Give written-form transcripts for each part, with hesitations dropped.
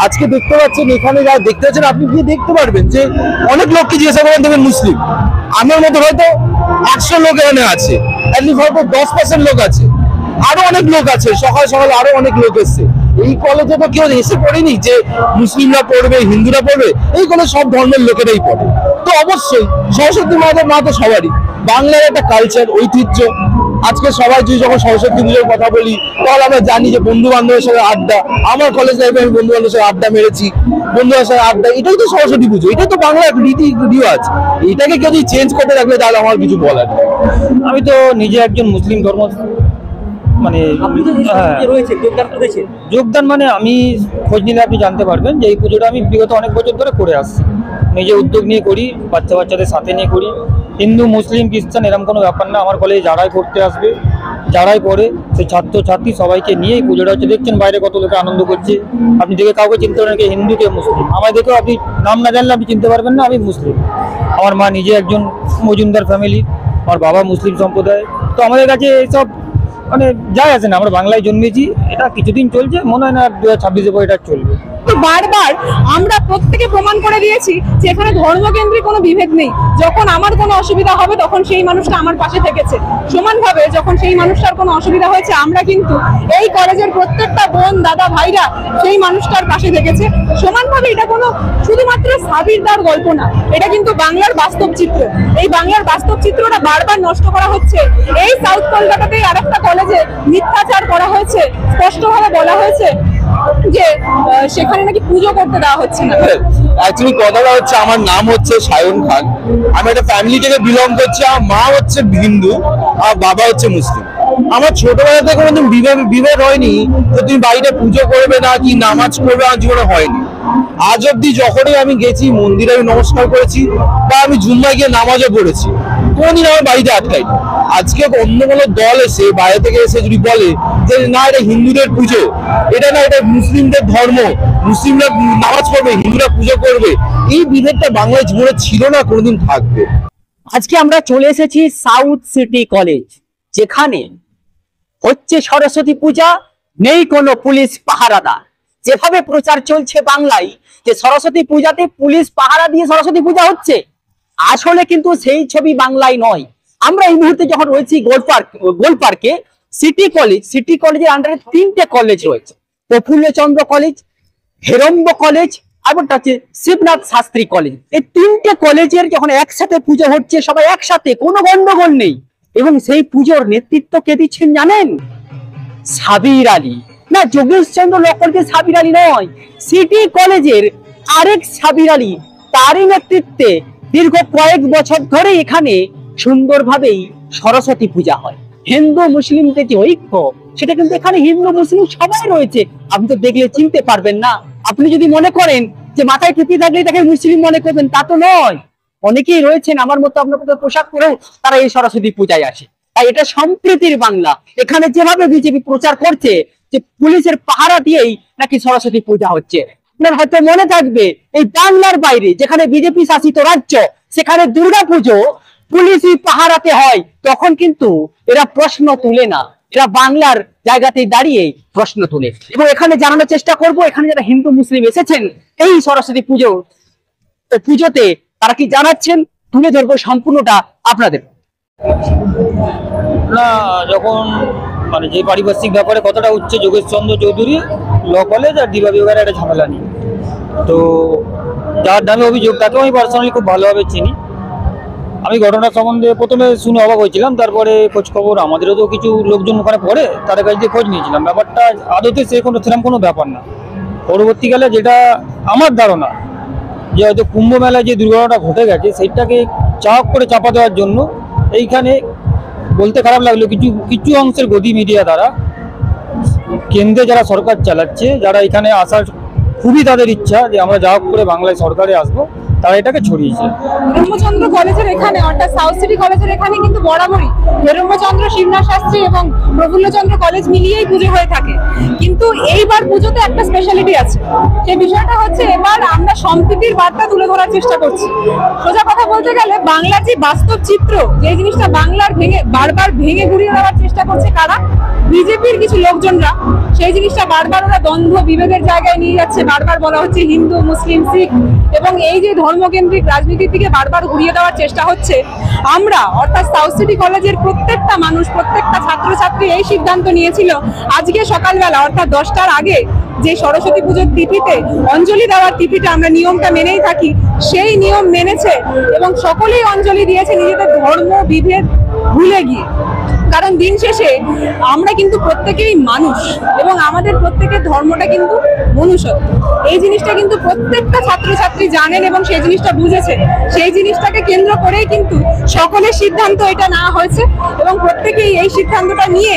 আজকে দেখতে পাচ্ছেন এখানে যা দেখতে পাচ্ছেন, আপনি গিয়ে দেখতে পারবেন যে অনেক লোককে জিজ্ঞাসা করেন দেখবেন মুসলিম, আমার মতো হয়তো 100 লোক এখানে আছে, হয়তো 10% লোক আছে, আরো অনেক লোক আছে, সকাল সকাল আরো অনেক লোক এসছে। এই কলেজে তো কেউ এসে পড়েনি যে মুসলিমরা পড়বে হিন্দুরা পড়বে, এই কলেজ সব ধর্মের লোকেরাই পড়ে। তো অবশ্যই সরস্বতী মাতার মা তো সবারই, বাংলার একটা কালচার ঐতিহ্য। আজকে সবাই যদি যখন সরস্বতী পুজোর কথা বলি তাহলে আমরা জানি যে বন্ধু বান্ধবের সাথে আড্ডা, আমার কলেজ লাইফে আমি বন্ধু বান্ধবের সাথে আড্ডা মেরেছি, বন্ধুদের সাথে আড্ডা, এটাই তো সরস্বতী পুজো, এটাই তো বাংলার রীতি রিওয়াজ। এটাকে কেউ যদি চেঞ্জ করতে থাকলে তাহলে আমার কিছু বলার নেই। আমি তো নিজে একজন মুসলিম ধর্ম মানে যোগদান মানে আমি খোঁজ নিলে আপনি জানতে পারবেন যে এই পুজোটা আমি বিগত অনেক বছর ধরে করে আসছি, নিজে উদ্যোগ নিয়ে করি, বাচ্চাদের সাথে নিয়ে করি। হিন্দু মুসলিম খ্রিস্টান এরকম কোনো ব্যাপার না, আমার কলেজে যারাই পড়তে আসবে, যারাই পড়ে সেই ছাত্রছাত্রী সবাইকে নিয়ে এই পুজোটা হচ্ছে। দেখছেন বাইরে কত লোকে আনন্দ করছে, আপনি দেখে কাউকে চিনতে পারেন কে হিন্দু কে মুসলিম, আমায় দেখেও আপনি নাম না জানলে আপনি চিনতে পারবেন না আমি মুসলিম। আমার মা নিজে একজন মজুমদার ফ্যামিলি, আমার বাবা মুসলিম সম্প্রদায়, তো আমাদের কাছে এইসব মানে যাই আছে না, আমরা বাংলায় জন্মেছি, এটা কিছুদিন চলছে, মনে হয় না 2026 পর এটা চলবে। বারবার আমরা প্রত্যেকে প্রমাণ করে দিয়েছি যে এখানে ধর্মকেন্দ্রিক কোনো বিভেদ নেই। যখন আমার কোনো অসুবিধা হবে তখন সেই মানুষটা আমার পাশে থেকেছে, সমানভাবে যখন সেই মানুষটার কোনো অসুবিধা হয়েছে আমরা কিন্তু এই কলেজের প্রত্যেকটা বোন দাদা ভাইরা সেই মানুষটার পাশে থেকেছে সমানভাবে। এটা কোনো শুধুমাত্র সাবিরদার গল্প না, এটা কিন্তু বাংলার বাস্তব চিত্র। এই বাংলার বাস্তব চিত্রটা বারবার নষ্ট করা হচ্ছে। এই সাউথ কলকাতাতে আরেকটা কলেজে মিথ্যাচার করা হয়েছে, স্পষ্টভাবে বলা হয়েছে যে সেখানে নাকি পুজো করতে দেওয়া হচ্ছে না। অ্যাকচুয়ালি কথাটা হচ্ছে, আমার নাম হচ্ছে সায়ন খান, আমি একটা ফ্যামিলি থেকে বিলং করছি। আমার মা হচ্ছে হিন্দু আর বাবা হচ্ছে মুসলিম। আমার ছোটবেলা থেকে কোনোদিন বিভেদ হয়নি তো তুমি বাড়িতে পুজো করবে না কি নামাজ পড়বে, আমার জীবনে হয়নি। আজ অব্দি যখনই আমি গেছি মন্দিরে আমি নমস্কার করেছি বা আমি জুম্মায় গিয়ে নামাজও পড়েছি, কোনদিন আমার বাড়িতে আটকাই। আজকে অন্য কোনো দল এসে বাইরে থেকে এসে যদি বলে যে না এটা হিন্দুদের পুজো, এটা না এটা মুসলিমদের ধর্ম, মুসলিমরা নামাজ পড়বে হিন্দুরা পুজো করবে, এই বিভেদটা বাংলায় জীবনে ছিল না, কোনোদিন থাকবে। আজকে আমরা চলে এসেছি সাউথ সিটি কলেজ, যেখানে হচ্ছে সরস্বতী পূজা, নেই কোনো পুলিশ পাহারাদার। যেভাবে প্রচার চলছে বাংলায় যে সরস্বতী পূজাতে পুলিশ পাহারা দিয়ে সরস্বতী পূজা হচ্ছে, আসলে কিন্তু সেই ছবি বাংলায় নয়। আমরা এই মুহূর্তে যখন রয়েছি গোল পার্কে, সিটি কলেজের আন্ডারে 3টে কলেজ রয়েছে, প্রফুল্লচন্দ্র কলেজ, হেরম্ব কলেজ, আর একটা হচ্ছে শিবনাথ শাস্ত্রী কলেজ। এই 3টে কলেজের যখন একসাথে পুজো হচ্ছে, সবাই একসাথে, কোনো গন্ডগোল নেই, এবং সেই পুজোর নেতৃত্ব কে দিচ্ছেন জানেন? সাবির আলী। না, যোগেশ চন্দ্র লক্করকে সাবির আলী নয়, সিটি কলেজের আরেক সাবির আলী, তারই নেতৃত্বে দীর্ঘ কয়েক বছর ধরে এখানে সুন্দরভাবেই সরস্বতী পূজা হয়। হিন্দু মুসলিমদের যে ঐক্য, সেটা কিন্তু এখানে হিন্দু মুসলিম সবাই রয়েছে। আপনি তো দেখলে চিনতে পারবেন না। আপনি যদি মনে করেন যে মাথায় টুপি থাকলে তাকে মুসলিম মনে করবেন, তা তো নয়। অনেকেই রয়েছেন আমার মতো আপনার মতো পোশাক পরেও তারা এই সরস্বতী পূজায় আসে। তাই এটা সম্প্রীতির বাংলা। এখানে যেভাবে বিজেপি প্রচার করছে যে পুলিশের পাহারা দিয়েই নাকি সরস্বতী পূজা হচ্ছে, আপনার হয়তো মনে থাকবে এই বাংলার বাইরে যেখানে বিজেপি শাসিত রাজ্য, সেখানে দুর্গাপুজো পুলিশই পাহারাতে হয়, তখন কিন্তু এরা প্রশ্ন তুলে না, এরা বাংলার জায়গাতে দাঁড়িয়ে প্রশ্ন তুলে। এবং এখানে জানানোর চেষ্টা করব, এখানে যারা হিন্দু মুসলিম এসেছেন এই সরস্বতী পুজোতে তারা কি জানাচ্ছেন, তুলে ধরবো সম্পূর্ণটা আপনাদের। না, যখন মানে যে পারিপার্শ্বিক ব্যাপারে কথাটা উঠছে, যোগেশ চন্দ্র চৌধুরী ল কলেজ আর দিবা বিভাগের একটা ঝামেলা নিয়ে, তো যার নামে অভিযোগ তাকেও আমি পার্সোনালি খুব ভালোভাবে চিনি। আমি ঘটনা সম্বন্ধে প্রথমে শুনে অবাক হয়েছিলাম, তারপরে খোঁজ খবর আমাদেরও তো কিছু লোকজন ওখানে পড়ে, তাদের কাছ দিয়ে খোঁজ নিয়েছিলাম। ব্যাপারটা আদতে সেরকম কোনো ব্যাপার না। পরবর্তীকালে যেটা আমার ধারণা যে হয়তো কুম্ভ মেলায় যে দুর্ঘটনাটা ঘটে গেছে সেইটাকে করে চাপা দেওয়ার জন্য এইখানে, বলতে খারাপ লাগলো, কিছু অংশের গদি মিডিয়া দ্বারা কেন্দ্রে যারা সরকার চালাচ্ছে, যারা এখানে আসার খুবই তাদের ইচ্ছা যে আমরা যা হোক করে বাংলায় সরকারে আসবো, তারা এটাকে ছড়িয়েছে। হেরম্বচন্দ্র কলেজের এখানে অর্থাৎ সাউথ সিটি কলেজের এখানে কিন্তু বরাবরই হেরম্বচন্দ্র শিবনাথ শাস্ত্রী এবং প্রফুল্লচন্দ্র কলেজ মিলিয়েই পুজো হয়ে থাকে। কিন্তু এইবার পুজোতে একটা স্পেশালিটি আছে, সেই বিষয়টা হচ্ছে এবার আমরা সম্প্রীতির বার্তা তুলে ধরার চেষ্টা করছি। সোজা কথা বলতে গেলে বাংলার যে বাস্তব চিত্র, যে জিনিসটা বাংলার বারবার ভেঙে গুড়িয়ে দেওয়ার চেষ্টা করছে কারা, বিজেপির কিছু লোকজনরা সেই জিনিসটা বারবার ওরা দ্বন্দ্ব বিভেদের জায়গায় নিয়ে যাচ্ছে। বারবার বলা হচ্ছে হিন্দু, মুসলিম, শিখ, এবং এই যে ধর্মকেন্দ্রিক রাজনীতির দিকে বারবার ঘুরিয়ে দেওয়ার চেষ্টা হচ্ছে। আমরা অর্থাৎ সাউথ সিটি কলেজের প্রত্যেকটা মানুষ, প্রত্যেকটা ছাত্রছাত্রী এই সিদ্ধান্ত নিয়েছিল আজকে সকালবেলা অর্থাৎ 10টার আগে যে সরস্বতী পুজোর তিথিতে অঞ্জলি দেওয়ার তিথিটা আমরা নিয়মটা মেনেই থাকি, সেই নিয়ম মেনেছে এবং সকলেই অঞ্জলি দিয়েছে নিজেদের ধর্ম বিভেদ ভুলে গিয়ে। কারণ দিন শেষে আমরা কিন্তু প্রত্যেকেই মানুষ এবং আমাদের প্রত্যেকের ধর্মটা কিন্তু মনুষ্যত্ব। এই জিনিসটা কিন্তু প্রত্যেকটা ছাত্রছাত্রী জানেন এবং সেই জিনিসটা বুঝেছে। সেই জিনিসটাকে কেন্দ্র করেই কিন্তু সকলের সিদ্ধান্ত এটা নেওয়া হয়েছে এবং প্রত্যেকেই এই সিদ্ধান্তটা নিয়ে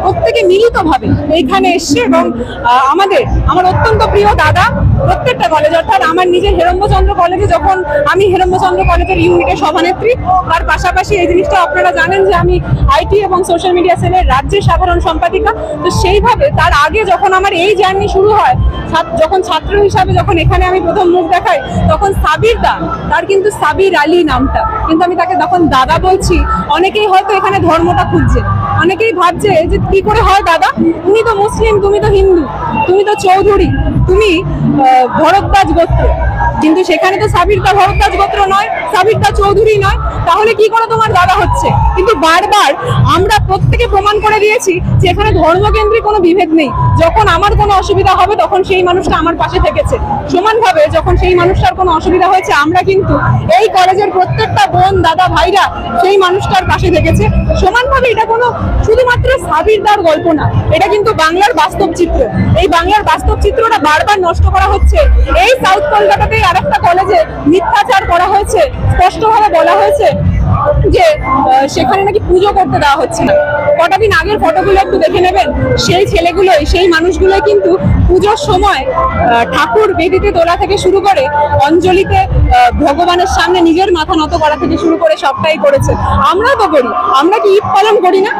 প্রত্যেকে মিলিতভাবে এইখানে এসছে। এবং আমার অত্যন্ত প্রিয় দাদা প্রত্যেকটা কলেজ, অর্থাৎ আমার নিজের হেরম্বচন্দ্র কলেজে, যখন আমি হেরম্বচন্দ্র কলেজের ইউনিটের সভানেত্রী, তার পাশাপাশি এই জিনিসটা আপনারা জানেন যে আমি আইটি এবং সোশ্যাল মিডিয়া সেলের রাজ্যের সাধারণ সম্পাদিকা। তো সেইভাবে তার আগে যখন আমার এই জার্নি শুরু হয়, যখন ছাত্র হিসাবে যখন এখানে আমি প্রথম মুখ দেখাই, তখন সাবির দা, তার কিন্তু সাবির আলী নামটা, কিন্তু আমি তাকে তখন দাদা বলছি। অনেকেই হয়তো এখানে ধর্মটা খুঁজছে, অনেকেই ভাবছে যে কি করে হয় দাদা, তুমি তো মুসলিম, তুমি তো হিন্দু, তুমি তো চৌধুরী, তুমি ভরদ্বাজ গোত্র, কিন্তু সেখানে তো সাবিরদা ভরদ্বাজ গোত্র নয়, সাবিরদা চৌধুরী নয়, তাহলে কি করে তোমার দাদা হচ্ছে? কিন্তু বারবার আমরা প্রত্যেকে প্রমাণ করে দিয়েছি যে এখানে ধর্মকেন্দ্রিক কোনো বিভেদ নেই। যখন আমার কোনো অসুবিধা হবে তখন সেই মানুষটা আমার পাশে থেকেছে, সমানভাবে যখন সেই মানুষটার কোনো অসুবিধা হয়েছে আমরা কিন্তু এই কলেজের প্রত্যেকটা বোন, দাদা, ভাইরা সেই মানুষটার পাশে থেকেছে সমানভাবে। এটা কোনো শুধুমাত্র সাবিরদার গল্প না, এটা কিন্তু বাংলার বাস্তব চিত্র। এই বাংলার বাস্তব চিত্রটা বারবার নষ্ট করা হচ্ছে। এই সাউথ কলকাতাতে আরেকটা কলেজে মিথ্যাচার করা হয়েছে, স্পষ্টভাবে বলা হয়েছে যে সেখানে নাকি পুজো করতে দেওয়া হচ্ছে না। কটা দিন আগের ফটোগুলো একটু দেখে নেবেন, সেই ছেলেগুলোই, সেই মানুষগুলোই কিন্তু পুজোর সময় ঠাকুর বেদিতে তোলা থেকে শুরু করে অঞ্জলিতে ভগবানের সামনে নিজের মাথা নত করা থেকে শুরু করে সবটাই করেছে। আমরাও তো করি, আমরা কি ঈদ পালন করি না?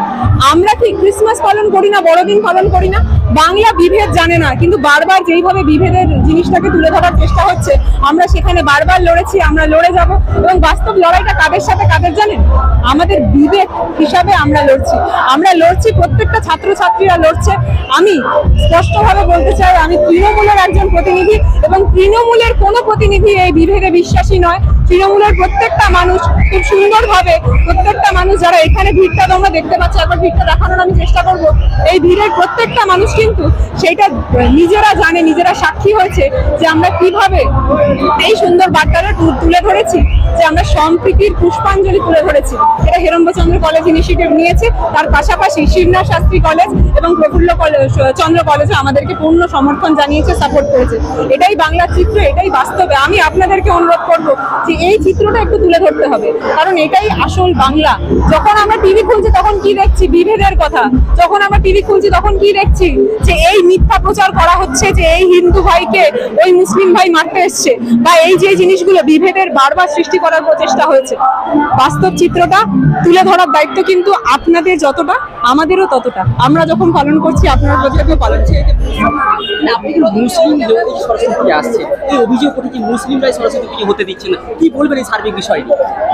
আমরা কি ক্রিসমাস পালন করি না? বড়দিন পালন করি না? বাংলা বিভেদ জানে না, কিন্তু বারবার যেইভাবে বিভেদের জিনিসটাকে তুলে ধরার চেষ্টা হচ্ছে, আমরা সেখানে বারবার লড়েছি, আমরা লড়ে যাব। এবং বাস্তব লড়াইটা কাদের সাথে কাদের জানেন? আমাদের বিবেক হিসাবে আমরা লড়ছি, প্রত্যেকটা ছাত্রছাত্রীরা লড়ছে। আমি স্পষ্টভাবে বলতে চাই, আমি তৃণমূলের একজন প্রতিনিধি এবং তৃণমূলের কোনো প্রতিনিধি এই বিভেদে বিশ্বাসী নয়। তৃণমূলের প্রত্যেকটা মানুষ খুব সুন্দরভাবে, প্রত্যেকটা মানুষ যারা এখানে ভিড়টা তোমরা দেখতে পাচ্ছ, একবার ভিড়টা দেখানোর আমি চেষ্টা করব। এই ভিড়ের প্রত্যেকটা মানুষ কিন্তু সেইটা নিজেরা জানে, নিজেরা সাক্ষী হয়েছে যে আমরা কিভাবে এই সুন্দর বার্তাটা তুলে ধরেছি, যে আমরা সম্প্রীতির পুষ্পাঞ্জলি তুলে ধরেছি। এটা হেরম্বচন্দ্র কলেজ ইনিশিয়েটিভ নিয়েছে, তার পাশাপাশি শিবনাথ শাস্ত্রী কলেজ এবং প্রফুল্ল চন্দ্র কলেজে আমাদেরকে পূর্ণ সমর্থন জানিয়েছে, সাপোর্ট করেছে। এটাই বাংলার চিত্র, এটাই বাস্তবে। আমি আপনাদেরকে অনুরোধ করবো যে এই চিত্রটা একটু তুলে ধরতে হবে, কারণ এটাই আসল বাংলা। যখন আমরা টিভি খুলছি তখন কি দেখছি? বিভেদের কথা। যখন আমরা টিভি খুলছি তখন কি দেখছি? যে এই মিথ্যা প্রচার করা হচ্ছে যে এই হিন্দু ভাইকে ওই মুসলিম ভাই মারতে এসছে, বা এই যে জিনিসগুলো বিভেদের বারবার সৃষ্টি করার প্রচেষ্টা হয়েছে। বাস্তব চিত্রটা তুলে ধরার দায়িত্ব কিন্তু আপনাদের যতটা, আমাদেরও ততটা। আমরা যখন পালন করছি আপনারা প্রত্যেকেও পালন করছি। মুসলিম সরস্বতী পুজো আসছে, এই অভিযোগ উঠেছে মুসলিমরাই সরস্বতী পুজো হতে দিচ্ছে না, কি বলবেন এই সার্বিক বিষয়?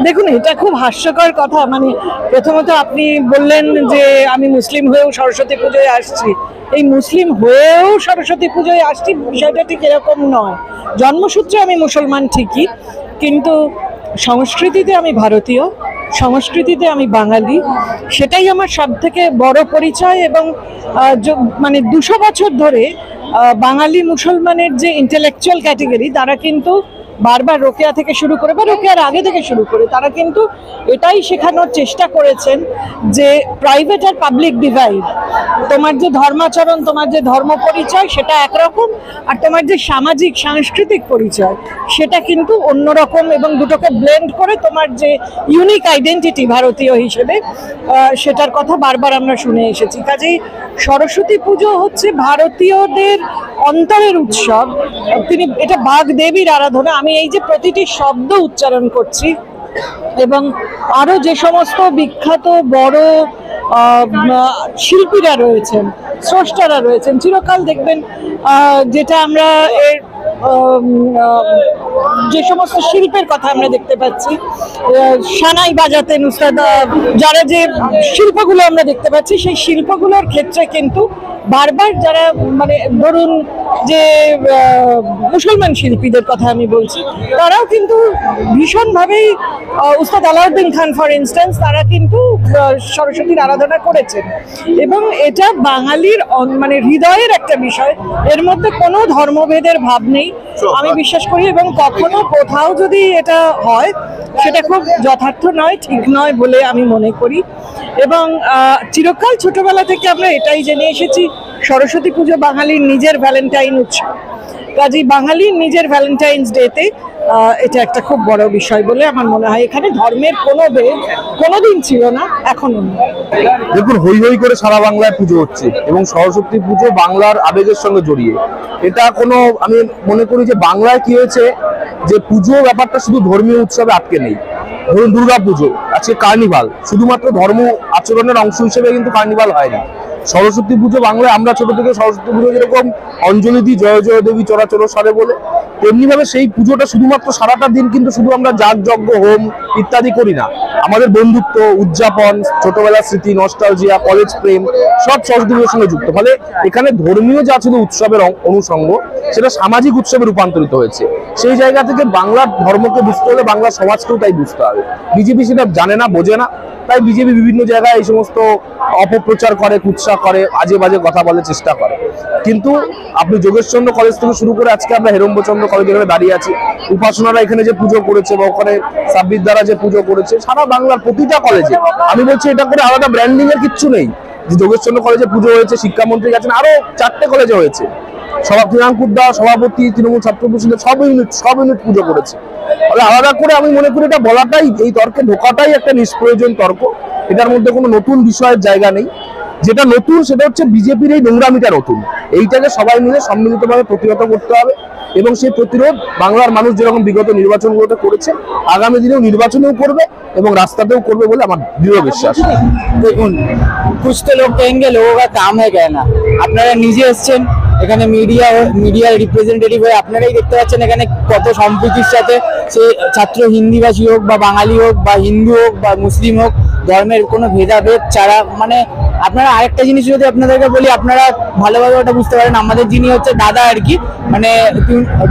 দেখুন, এটা খুব হাস্যকর কথা। মানে প্রথমত আপনি বললেন যে আমি মুসলিম হয়েও সরস্বতী পুজোয় আসছি। এই মুসলিম হয়েও সরস্বতী পুজোয় আসছি বিষয়টা ঠিক এরকম নয়। জন্মসূত্রে আমি মুসলমান ঠিকই, কিন্তু সংস্কৃতিতে আমি ভারতীয়, সংস্কৃতিতে আমি বাঙালি। সেটাই আমার সবথেকে বড় পরিচয়। এবং মানে 200 বছর ধরে বাঙালি মুসলমানের যে ইন্টেলেকচুয়াল ক্যাটেগরি, তারা কিন্তু বারবার রোকেয়া থেকে শুরু করে বা রোকেয়ার আগে থেকে শুরু করে তারা কিন্তু এটাই শেখানোর চেষ্টা করেছেন যে প্রাইভেট আর পাবলিক ডিভাইড। তোমার যে ধর্মাচরণ, তোমার যে ধর্ম পরিচয় সেটা একরকম, আর তোমার যে সামাজিক সাংস্কৃতিক পরিচয় সেটা কিন্তু অন্যরকম, এবং দুটোকে ব্লেন্ড করে তোমার যে ইউনিক আইডেন্টিটি ভারতীয় হিসেবে, সেটার কথা বারবার আমরা শুনে এসেছি। কাজেই সরস্বতী পুজো হচ্ছে ভারতীয়দের অন্তরের উৎসব। এটা বাগদেবীর আরাধনা। আমি এই যে প্রতিটি শব্দ উচ্চারণ করছি, এবং আরো যে সমস্ত বিখ্যাত বড় শিল্পীরা রয়েছেন, স্রষ্টারা রয়েছেন, চিরকাল দেখবেন যেটা আমরা যে সমস্ত শিল্পের কথা আমরা দেখতে পাচ্ছি, সানাই বাজাতেন উস্তাদ, যারা যে শিল্পগুলো আমরা দেখতে পাচ্ছি, সেই শিল্পগুলোর ক্ষেত্রে কিন্তু বারবার যারা মানে ধরুন যে মুসলমান শিল্পীদের কথা আমি বলছি, তারাও কিন্তু ভীষণভাবেই উস্তাদ আলাউদ্দিন খান ফর ইনস্ট্যান্স, তারা কিন্তু সরস্বতীর আরাধনা করেছেন এবং এটা বাঙালির মানে হৃদয়ের একটা বিষয়। এর মধ্যে কোনো ধর্মভেদের ভাব নেই আমি বিশ্বাস করি, এবং কখনো কোথাও যদি এটা হয় সেটা খুব যথার্থ নয়, ঠিক নয় বলে আমি মনে করি। এবং চিরকাল ছোটবেলা থেকে আমরা এটাই জেনে এসেছি, সরস্বতী পুজো বাঙালির নিজের ভ্যালেন্টাইন উৎসব, কাজেই বাঙালির নিজের ভ্যালেন্টাইন্স ডেতে এটা একটা খুব বড় বিষয় বলে আমার মনে হয়। এখানে ধর্মের কোনো ভেদ কোনোদিন ছিল না, এখনো নেই। দেখুন, হই হই করে সারা বাংলায় পুজো হচ্ছে এবং সরস্বতী পুজো বাংলার আবেগের সঙ্গে জড়িয়ে। এটা কোনো, আমি মনে করি যে বাংলায় কি হয়েছে যে পুজো ব্যাপারটা শুধু ধর্মীয় উৎসবে আটকে নেই। ধরুন দুর্গা পুজো, আজকে কার্নিভাল, শুধুমাত্র ধর্ম আচরণের অংশ হিসেবে কিন্তু কার্নিভাল হয়নি। সরস্বতী পুজো বাংলায় আমরা ছোট থেকে সরস্বতী পুজো যেরকম অঞ্জলি দিই জয় জয় দেবী চরাচর সারে বলে, তেমনি ভাবে সেই পুজোটা শুধুমাত্র সারাটা দিন কিন্তু শুধু আমরা যাগ যজ্ঞ হোম ইত্যাদি করি না। আমাদের বন্ধুত্ব, উদযাপন, ছোটবেলার স্মৃতি, নস্টালজিয়া, কলেজ প্রেম সব সরস্বতী পুজোর সঙ্গে যুক্ত। ফলে এখানে ধর্মীয় যা ছিল উৎসবের অনুষঙ্গ, সেটা সামাজিক উৎসবে রূপান্তরিত হয়েছে। সেই জায়গা থেকে বাংলার ধর্মকে বুঝতে হলে বাংলার সমাজকেও তাই বুঝতে হবে। বিজেপি সেটা জানে না, বোঝে না, তাই বিজেপি বিভিন্ন জায়গায় এই সমস্ত অপপ্রচার করে, কুৎসা করে, আজে বাজে কথা বলার চেষ্টা করে। কিন্তু আপনি যোগেশচন্দ্র কলেজ থেকে শুরু করে আজকে আমরা হেরম্বচন্দ্র কলেজ এখানে দাঁড়িয়ে আছি, উপাসনারা এখানে যে পুজো করেছে বা ওখানে সাব্বির দ্বারা যে পুজো করেছে, সারা বাংলার প্রতিটা কলেজে, আমি বলছি এটা করে আলাদা ব্র্যান্ডিং এর কিচ্ছু নেই। যে যোগেশচন্দ্র কলেজে পুজো হয়েছে, শিক্ষামন্ত্রী গেছেন, আরো 4টে কলেজে হয়েছে, প্রিয়াঙ্কুরদা সভাপতি, তৃণমূল ছাত্র পরিষদের সব ইউনিট পুজো করেছে। আলাদা করে আমি মনে করি এটা বলাটাই, এই তর্কে ঢোকাটাই একটা নিষ্প্রয়োজন তর্ক। এটার মধ্যে কোনো নতুন বিষয়ের জায়গা নেই। যেটা নতুন সেটা হচ্ছে বিজেপির এই নোংরামিটা নতুন। এইটাকে সবাই মিলে সম্মিলিতভাবে প্রতিহত করতে হবে এবং সেই প্রতিরোধ বাংলার মানুষ যেরকম বিগত নির্বাচনগুলোতে করেছে, আগামী দিনেও নির্বাচনেও করবে এবং রাস্তাতেও করবে বলে আমার দৃঢ় বিশ্বাস। দেখুন, कुछ तो लोग कहेंगे लोगों का काम है कहना। আপনারা নিজে এসেছেন এখানে, মিডিয়ার রিপ্রেজেন্টেটিভ হয়ে আপনারাই দেখতে পাচ্ছেন এখানে কত সম্প্রীতির সাথে সে ছাত্র হিন্দিভাষী হোক বা বাঙালি হোক বা হিন্দু হোক বা মুসলিম হোক, ধর্মের কোনো ভেদাভেদ ছাড়া, মানে আপনারা আরেকটা জিনিস যদি আপনাদেরকে বলি, আপনারা ভালোভাবে ওটা বুঝতে পারেন। আমাদের যিনি হচ্ছে দাদা আর কি, মানে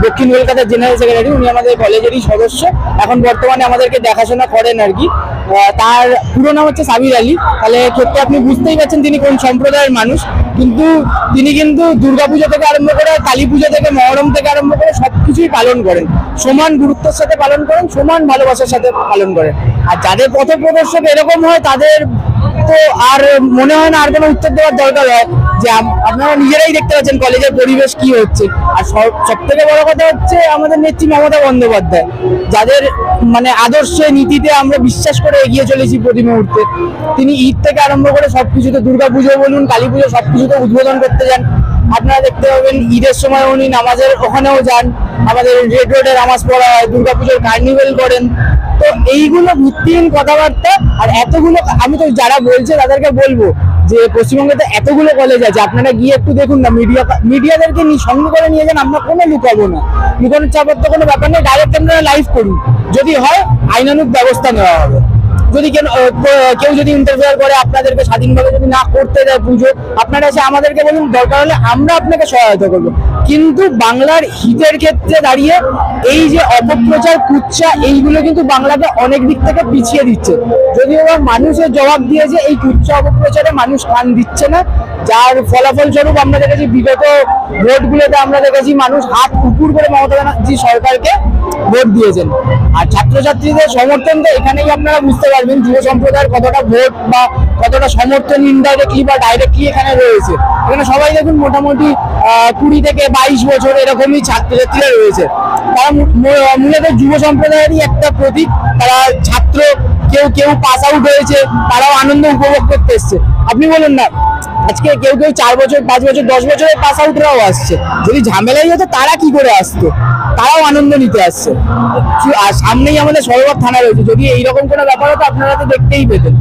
দক্ষিণ কলকাতার জেনারেল সেক্রেটারি, উনি আমাদের কলেজেরই সদস্য, এখন বর্তমানে আমাদেরকে দেখাশোনা করেন আর কি। তার পুরো নাম হচ্ছে সাবির আলী। তাহলে ক্ষেত্রে আপনি বুঝতেই পারছেন তিনি কোন সম্প্রদায়ের মানুষ। কিন্তু তিনি কিন্তু দুর্গাপুজো থেকে আরম্ভ করে, কালী পুজো থেকে, মহরম থেকে আরম্ভ করে সবকিছুই পালন করেন, সমান গুরুত্বের সাথে পালন করেন, সমান ভালোবাসার সাথে পালন করেন। আর যাদের পথপ্রদর্শক এরকম হয়, তাদের তো আর মনে হয় না আর কোনো উত্তর দেওয়ার দরকার হয়। যে আপনারা নিজেরাই দেখতে পাচ্ছেন কলেজের পরিবেশ কি হচ্ছে। আর সব থেকে বড় কথা হচ্ছে আমাদের নেত্রী মমতা বন্দ্যোপাধ্যায়, যাদের মানে আদর্শে, নীতিতে আমরা বিশ্বাস করে এগিয়ে চলেছি প্রতি মুহূর্তে। তিনি ঈদ থেকে আরম্ভ করে সবকিছুতে, দুর্গাপুজো বলুন, কালী পুজো, সবকিছুতে উদ্বোধন করতে যান। আপনারা দেখতে পাবেন ঈদের সময় উনি নামাজের ওখানেও যান, আমাদের রেড রোডে নামাজ পড়া হয়, দুর্গাপুজোর কার্নিভেল করেন। তো এইগুলো ভিত্তিহীন কথাবার্তা। আর এতগুলো, আমি তো যারা বলছে তাদেরকে বলবো যে পশ্চিমবঙ্গে তো এতগুলো কলেজ আছে, আপনারা গিয়ে একটু দেখুন না, মিডিয়াদেরকে সঙ্গে করে নিয়ে যান। আমরা কোনো লুকাবো না, লুকানোর চাপের তো কোনো ব্যাপার নেই, ডাইরেক্ট আপনারা লাইভ করুন। যদি হয় আইনানুগ ব্যবস্থা নেওয়া হবে। যদি কেউ যদি ইন্টারফেয়ার করে, আপনাদেরকে স্বাধীনভাবে যদি না করতে দেয় পুজো, আপনারা এসে আমাদেরকে বলুন, দরকার হলে আমরা আপনাকে সহায়তা করবো। কিন্তু বাংলার হিতের ক্ষেত্রে দাঁড়িয়ে এই যে অপপ্রচার, কুৎসা, এইগুলো কিন্তু বাংলাকে অনেক দিক থেকে পিছিয়ে দিচ্ছে। যদিও মানুষের জবাব দিয়েছে এই কুৎসা অপপ্রচারে মানুষ কান দিচ্ছে না, যার ফলাফল স্বরূপ আমরা দেখেছি বিগত ভোটগুলোতে আমরা দেখেছি মানুষ হাত উপর করে মমতা ব্যানার্জি সরকারকে ভোট দিয়েছেন। আর ছাত্রছাত্রীদের সমর্থন তো এখানেই আপনারা বুঝতে পারবেন যুব সম্প্রদায়ের কতটা ভোট বা কতটা সমর্থন ইনডাইরেক্টলি বা ডাইরেক্টলি এখানে রয়েছে। এখানে সবাই দেখুন মোটামুটি 20 থেকে 22 বছর এরকমই ছাত্রছাত্রীরা রয়েছে। তারা মূলত যুব সম্প্রদায়েরই একটা প্রতীক। তারা ছাত্র, কেউ পাস আউট হয়েছে, তারাও আনন্দ উপভোগ করতে এসছে। আপনি বলুন না, আজকে কেউ 4 বছর, 5 বছর, 10 বছরের পাস আউটরাও আসছে। যদি ঝামেলাই হতো তারা কি করে আসতো? তারাও আনন্দ নিতে আসছে। আর সামনেই আমাদের সরোবর থানা রয়েছে, যদি এইরকম কোনো ব্যাপার হতো আপনারা তো দেখতেই পেতেন।